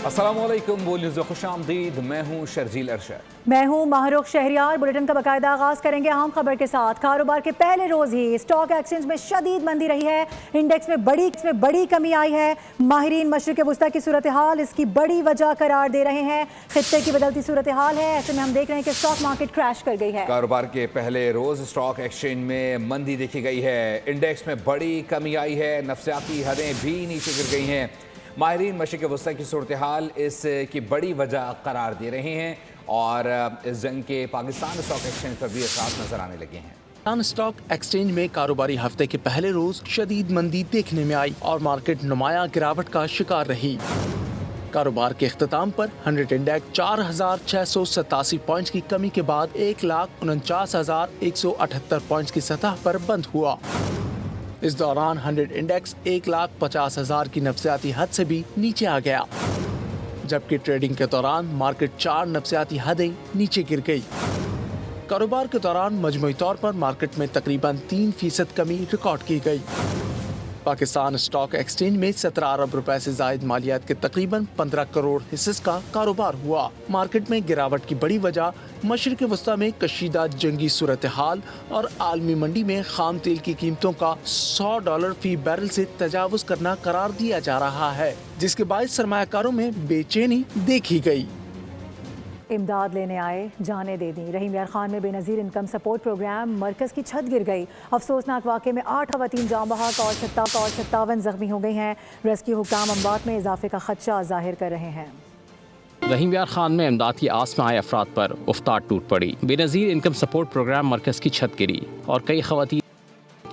अस्सलाम वालेकुम, बोल न्यूज़ में खुश आमदीद। मैं हूँ शर्जील अरशद। मैं हूँ माहरुख शहरियार। बुलेटिन का बाकायदा आगाज करेंगे अहम खबर के साथ। कारोबार के पहले रोज ही स्टॉक एक्सचेंज में शदीद मंदी रही है। इंडेक्स में बड़ी कमी आई है। माहिरीन मशरिक़ वुस्ता की सूरत हाल इसकी बड़ी वजह करार दे रहे हैं। खित्ते की बदलती सूरत हाल है, ऐसे में हम देख रहे हैं कि स्टॉक मार्केट क्रैश कर गई है। कारोबार के पहले रोज स्टॉक एक्सचेंज में मंदी देखी गई है। इंडेक्स में बड़ी कमी आई है। नफ्सियाती हदें भी नीचे गिर गई हैं। माहिरीन मशरिक़ वुस्ता की सूरत हाल इसकी बड़ी वजह करार दे रहे हैं और इस जंग के पाकिस्तान स्टॉक एक्सचेंज पर भी असरात नजर आने लगे हैं। पाकिस्तान स्टॉक एक्सचेंज में कारोबारी हफ्ते के पहले रोज शदीद मंदी देखने में आई और मार्केट नुमाया गिरावट का शिकार रही। कारोबार के इख्तिताम पर 100 इंडेक्स 4,687 पॉइंट्स की कमी के बाद 1,49,178 पॉइंट्स की सतह पर बंद हुआ। इस दौरान 100 इंडेक्स 1,50,000 की नफ्सियाती हद से भी नीचे आ गया, जबकि ट्रेडिंग के दौरान मार्केट 4 नफ्सियाती हदें नीचे गिर गई। कारोबार के दौरान मजमूई तौर पर मार्केट में तकरीबन 3% कमी रिकॉर्ड की गई। पाकिस्तान स्टॉक एक्सचेंज में 17 अरब रुपए से जायद मालियात के तकरीबन 15 करोड़ हिस्से का कारोबार हुआ। मार्केट में गिरावट की बड़ी वजह मशरिक़ वस्ता में कशीदा जंगी सूरत हाल और आलमी मंडी में खाम तेल की कीमतों का $100 फी बैरल से तजावुज करना करार दिया जा रहा है, जिसके बायस सरमायाकारों में बेचैनी देखी गई। इमदाद लेने आए जाने दे दी। रहीम यार खान में बेनज़ीर इनकम सपोर्ट प्रोग्राम मरकज़ की छत गिर गई। अफसोसनाक वाक़े में 8 ख़वातीन जाँ बहक और 57 ज़ख्मी हो गई हैं। रेस्क्यू हुक्काम अमवात में इजाफे का खदशा ज़ाहिर कर रहे हैं। रहीम यार खान में इमदाद की आस में आए अफराद पर उफ्तार टूट पड़ी। बेनज़ीर इनकम सपोर्ट प्रोग्राम मरकज़ की छत गिरी और कई ख़वातीन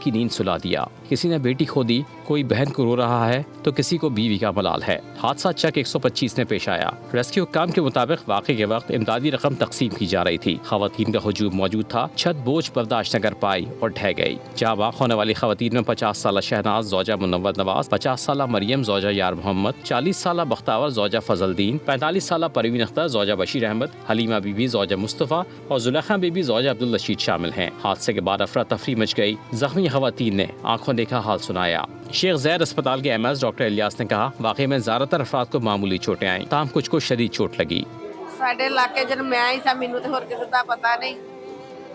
की नींद सुला दिया। किसी ने बेटी खो दी, कोई बहन को रो रहा है तो किसी को बीवी का मलाल है। हादसा चक 125 में पेश आया। रेस्क्यू हुक्काम के मुताबिक वाक़े के वक्त इमदादी रकम तकसीम की जा रही थी। ख़वातीन का हुजूम मौजूद था। छत बोझ बर्दाश्त न कर पाई और ढह गई। जाँ बाख होने वाली ख़वातीन में 50 साल शहनाज ज़ौजा मुनव्वर नवाज, 50 साल मरियम ज़ौजा यार मोहम्मद, 40 साल बख्तावर ज़ौजा फजलदीन, 45 साल परवीन अख्तर ज़ौजा बशीर अहमद, हलीमा बीबी ज़ौजा मुस्तफ़ा और जुलेखा बीबी ज़ौजा अब्दुल रशीद शामिल हैं। हादसे के बाद अफरा तफरी मच गई। जख्मी ख़वातीन ने आंखों देखा हाल सुनाया। शेख ज़ैद अस्पताल के एमएस डॉक्टर इलियास ने कहा, वाक़े में ज़्यादातर अफराद को मामूली चोटें आईं, ताहम कुछ को शदीद चोट लगी। ਸਾਡੇ ਇਲਾਕੇ ਜਦ ਮੈਂ ਆਈ ਸਾਂ ਮੈਨੂੰ ਤੇ ਹੋਰ ਕਿਸੇ ਦਾ ਪਤਾ ਨਹੀਂ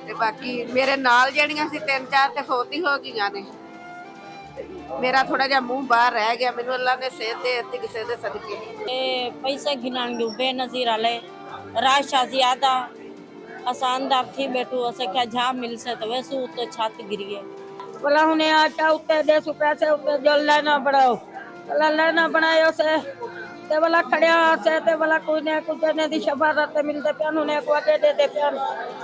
ਤੇ ਬਾਕੀ ਮੇਰੇ ਨਾਲ ਜਿਹੜੀਆਂ ਸੀ 3-4 ਤੇ ਫੌਤੀ ਹੋ ਗਈਆਂ ਨੇ। ਮੇਰਾ ਥੋੜਾ ਜਿਹਾ ਮੂੰਹ ਬਾਹਰ ਰਹਿ ਗਿਆ, ਮੈਨੂੰ ਅੱਲਾ ਨੇ ਸਿਹਤ ਦੇ ਦਿੱਤੀ ਕਿਸੇ ਦੇ ਸਦਕੇ। ਇਹ पैसे गिनाएंगे बेनजीर आले राशा ज्यादा आसानदार थी बेटू ऐसे क्या जा मिल से तो वैसे तो छत गिर गए बोला उन्हें आटा उत्ते 150 पैसे उत्ते जो लेना पड़ाओ बोला लेना बनायो से ते बोला खड़िया से ते बोला कोई ने कुछ ने दी शफारत मिलते पियान उन्हें को आगे दे पियान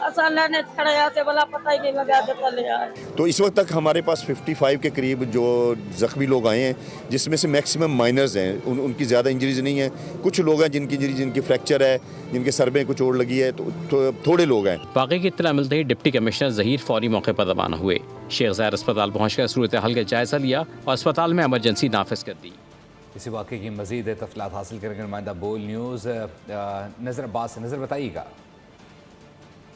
असल लेने खड़िया से बोला पता ही नहीं लगा दे पहले यार। तो इस वक्त तक हमारे पास 55 के करीब जो ज़ख्मी लोग आए हैं, जिसमें से मैक्सिमम माइनर्स हैं। उनकी ज़्यादा इंजरीज नहीं है। कुछ लोग हैं जिनकी इंजरी जिनकी फ्रैक्चर है, जिनके सर में कुछ चोट लगी है, तो थोड़े लोग हैं। वाक़े की इत्तला मिलते ही डिप्टी कमिश्नर ज़हीर फौरी मौके पर रवाना हुए। शेख ज़ैद अस्पताल पहुँचकर सूरत हाल का जायज़ा लिया और अस्पताल में इमरजेंसी नाफिज कर दी। इसी वाक़े की मज़ीद तफसीलात हासिल करेंगे नुमाइंदा बोल न्यूज़ नज़र अब्बास से। नज़र बताइएगा।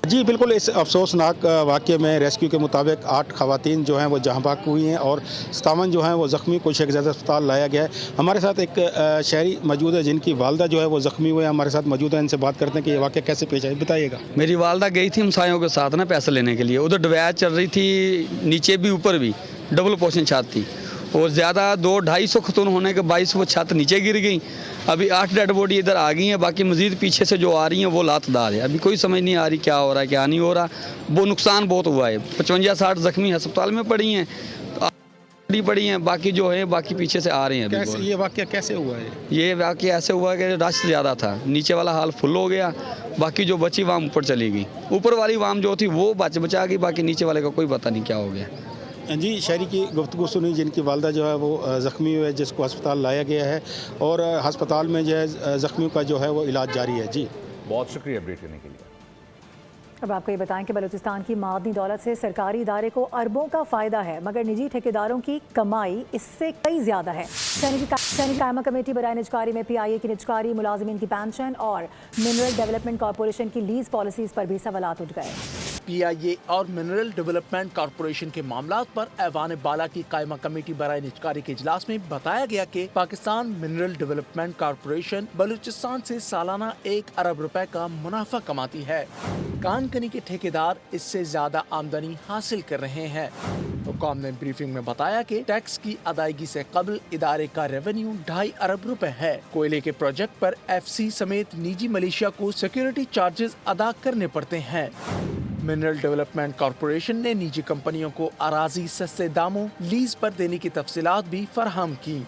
जी बिल्कुल, इस अफसोसनाक वाक़े में रेस्क्यू के मुताबिक 8 ख़वातीन जो हैं वो जहाँ बाक हुई हैं और 57 जो हैं वो ज़ख्मी को शेख ज़ैद अस्पताल लाया गया है। हमारे साथ एक शहरी मौजूद है जिनकी वालदा जो है वो ज़ख्मी हुए हैं, हमारे साथ मौजूद है। इनसे बात करते हैं कि ये वाक़या कैसे पेश आया, बताइएगा। मेरी वालदा गई थी हमसायों के साथ ना पैसे लेने के लिए, उधर डवैत चल रही थी, नीचे भी ऊपर भी डबल पोर्शन छत थी और ज़्यादा 200-250 खतून होने के बाईस वो छत नीचे गिर गई। अभी 8 डेड बॉडी इधर आ गई हैं, बाकी मज़ीद पीछे से जो आ रही हैं वो लातदार है। अभी कोई समझ नहीं आ रही क्या हो रहा है क्या नहीं हो रहा। वो नुकसान बहुत हुआ है। 55-60 ज़ख्मी अस्पताल में पड़ी हैं, पड़ी हैं, बाकी जो है बाकी पीछे से आ रहे हैं। कैसे ये वाक़या कैसे हुआ है? ये वाक़या ऐसे हुआ कि रश ज़्यादा था, नीचे वाला हाल फुल हो गया, बाकी जो बची वाम ऊपर चली गई। ऊपर वाली वाम जो थी वो बचा गई, बाकी नीचे वाले का कोई पता नहीं क्या हो गया। जी शहरी की गुफ्तगू सुनी जिनकी वालदा जो है वो ज़ख्मी हुए, जिसको अस्पताल लाया गया है और अस्पताल में जो है ज़ख्मियों का जो है वो इलाज जारी है। जी बहुत शुक्रिया अपडेट करने के लिए। अब आपको ये बताएं कि बलूचिस्तान की मादनी दौलत से सरकारी इदारे को अरबों का फ़ायदा है, मगर निजी ठेकेदारों की कमाई इससे कई ज़्यादा है। सैनिक कायमा कमेटी बराए निजकारी में PIA की निजकारी, मुलाजिमीन की पेंशन और मिनरल डेवलपमेंट कॉरपोरेशन की लीज पॉलिसीज़ पर भी सवालात उठ गए। PIA और मिनरल डेवलपमेंट कॉरपोरेशन के मामलात पर ऐवान बाला की कायमा कमेटी बराए निजकारी के इजलास में बताया गया कि Pakistan mineral development corporation Balochistan से सालाना 1 अरब रुपए का मुनाफा कमाती है। कान कनी के ठेकेदार इससे ज्यादा आमदनी हासिल कर रहे हैं। हुकाम ने ब्रीफिंग में बताया कि टैक्स की अदायगी से कबल इदारे का रेवेन्यू 2.5 अरब रुपए है। कोयले के प्रोजेक्ट पर FC समेत निजी मलेशिया को सिक्योरिटी चार्जेस अदा करने पड़ते हैं। मिनरल डेवलपमेंट कॉरपोरेशन ने निजी कंपनियों को अराजी सस्ते दामों लीज पर देने की तफसीलात भी फराहम की,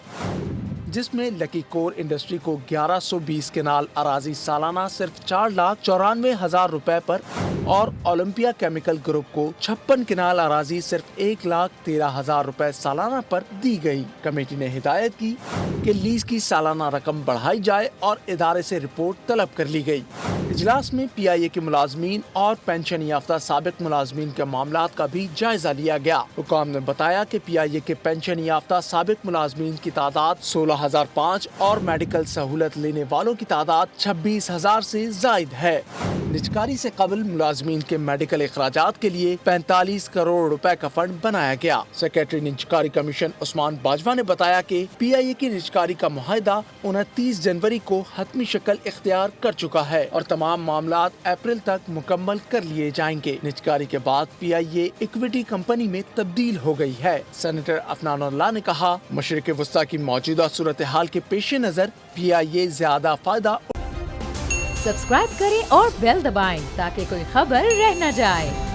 जिसमें लकी कोर इंडस्ट्री को 1120 केनाल अराजी सालाना सिर्फ 4,94,000 रुपए पर और ओलंपिया केमिकल ग्रुप को 56 केनाल अराजी सिर्फ 1,13,000 रुपए सालाना पर दी गई। कमेटी ने हिदायत की कि लीज की सालाना रकम बढ़ाई जाए और इदारे से रिपोर्ट तलब कर ली गई। इजलास में PIA के मुलाजमीन और पेंशन याफ्ता साबिक मुलाजमीन के मामलात का भी जायजा लिया गया। हुकाम ने बताया कि PIA के पेंशन याफ्ता साबिक मुलाजमीन की तादाद 16,005 और मेडिकल सहूलत लेने वालों की तादाद 26,000 से जायद है। निजकारी से कबल मुलाजमीन के मेडिकल अखराजात के लिए 45 करोड़ रुपए का फंड बनाया गया। सेक्रेटरी निजकारी कमीशन उस्मान बाजवा ने बताया कि PIA की निजकारी का मुआहदा 29 जनवरी को हतमी शक्ल इख्तियार कर चुका है और तमाम मामलात अप्रैल तक मुकम्मल कर लिए जाएंगे। निजकारी के बाद PIA इक्विटी कंपनी में तब्दील हो गई है। सेनेटर अफनानुल्लाह ने कहा, मशरिक वस्ता की मौजूदा सूरत हाल के पेश नजर PIA ज्यादा फायदा। सब्सक्राइब करें और बेल दबाएं ताकि कोई खबर रह न जाए।